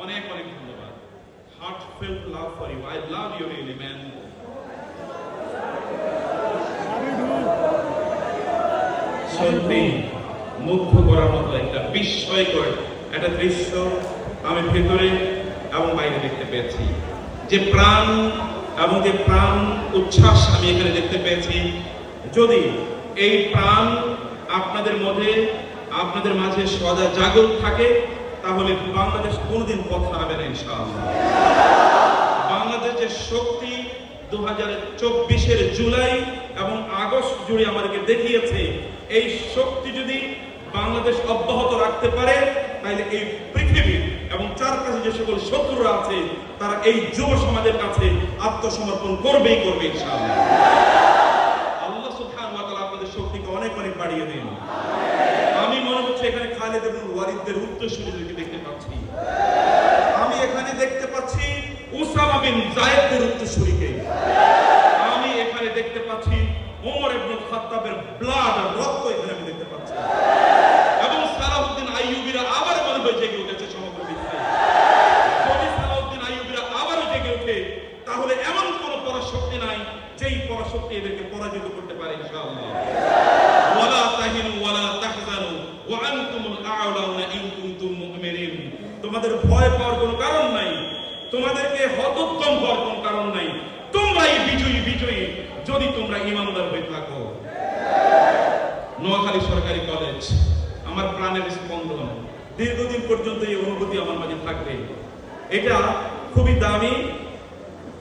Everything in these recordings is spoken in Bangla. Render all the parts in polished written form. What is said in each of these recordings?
অনেক অনেক ধন্যবাদ। Heartfelt love for you. I love you really, man. সত্যি মুগ্ধ করার মতো একটা বিস্ময়কর একটা দৃশ্য আমি ভেতরে এবং বাইরে দেখতে পেয়েছি। যে প্রাণ এবং যে প্রাণ উচ্ছ্বাস আমি এখানে দেখতে পেয়েছি, যদি এই প্রাণ আপনাদের মধ্যে আপনাদের মাঝে সদা জাগরুক থাকে, তাহলে বাংলাদেশ কোনোদিন পথ হারাবে না ইনশাআল্লাহ। বাংলাদেশের শক্তি 2024-এর জুলাই এবং আগস্ট জুড়ে আমাদেরকে দেখিয়েছে, এই শক্তি যদি বাংলাদেশ অব্যাহত রাখতে পারে, তাহলে এই পৃথিবী এবং চারপাশে যে সকল শত্রুরা আছে তারা এই যুব সমাজের কাছে আত্মসমর্পণ করবেই করবে ইনশাআল্লাহ। আল্লাহ সুবহানাহু ওয়া তাআলা আপনাদের শক্তিকে অনেক অনেক বাড়িয়ে দিন। আমি মনে হচ্ছে এখানে খালিদ ইবনে ওয়ালিদের উত্তরসূরিদেরকে দেখতে পাচ্ছি। আমি এখানে দেখতে পাচ্ছি উসামা বিন যায়েদের উত্তরসূরিকে। আমি এখানে দেখতে পাচ্ছি ওমর ইবনে খাত্তাবের ব্লাড আর রক্ত এখানে আমি দেখতে পাচ্ছি। এবং সালাউদ্দিন আইয়ুবীরা আবার মনে হয় জেগে উঠেছে সমগ্র বিশ্বে। যদি সালাউদ্দিন আইয়ুবীরা আবারও জেগে ওঠে, তাহলে এমন কোন পরাশক্তি নাই যেই পরাশক্তি এদেরকে পরাজিত করতে পারে ইনশাআল্লাহ। ওয়ালা তাহিনু ওয়ালা তাহজানু ওয়া আনতুমুল আ'লাউনা ইন কুনতুম মুমিনিন। তোমাদের ভয় পাওয়ার কোনো কারণ নাই, তোমাদেরকে হতোদ্যম হওয়ার কোনো কারণ নাই। তোমরাই বিজয়ী বিজয়ী যদি তোমরা ঈমানদার হয়ে থাকো। নোয়াখালী সরকারি কলেজ আমার প্রাণের স্পন্দন। দীর্ঘদিন পর্যন্ত এই অনুভূতি আমার মাঝে থাকবে। এটা খুবই দামি।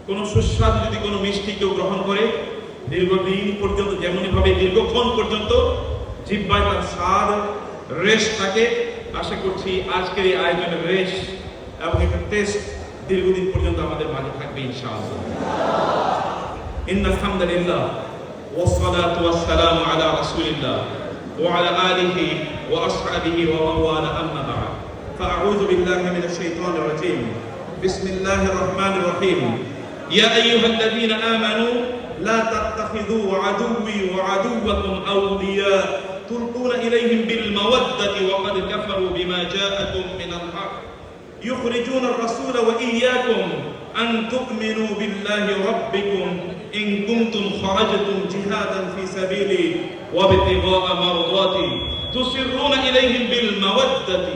কোন সুস্বাদু যদি কোনো মিষ্টি কেউ গ্রহণ করে, দীর্ঘদিন পর্যন্ত যেমনই ভাবে দীর্ঘক্ষণ পর্যন্ত জিহ্বায় তার স্বাদ রেশ থাকে, আশা করছি আজকের এই আয়োজনের রেশ এবং একটা টেস্ট দীর্ঘদিন পর্যন্ত আমাদের মাঝে থাকবে ইনশাআল্লাহ। ইন্নাল হামদুলিল্লাহ ওয়াসসালাতু ওয়াসসালামু আলা রাসূলিল্লাহ ওয়া আলা আলিহি ওয়া আসহাবিহি ওয়া মান ওয়ালা, আম্মা বা'দ। ফাআউযু বিল্লাহি মিনাশ শাইতানির রাজীম। বিসমিল্লাহির রাহমানির রাহিম। ইয়া আইয়ুহাল্লাযীনা আমানু লা তাত্তাখিযু আদুওয়ি ওয়া আদুওয়াকুম আওলিয়া তুলকুনা ইলাইহিম বিল মাওয়াদ্দাতি ওয়া ক্বাদ কাফারু বিমা জাআকুম মিনাল হক يخرجون الرسول وإياكم أن تؤمنوا بالله ربكم إن كنتم خرجتم جهادا في سبيلي وابتغاء مرضاتي تسرون إليهم بالمودة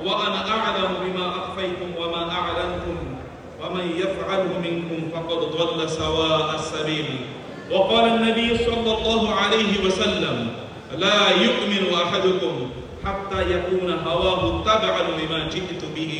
وأنا أعلم بما أخفيتم وما أعلنتم ومن يفعله منكم فقد ضل سواء السبيل. وقال النبي صلى الله عليه وسلم لا يؤمن أحدكم حتى يكون هواه تبعا لما جئت به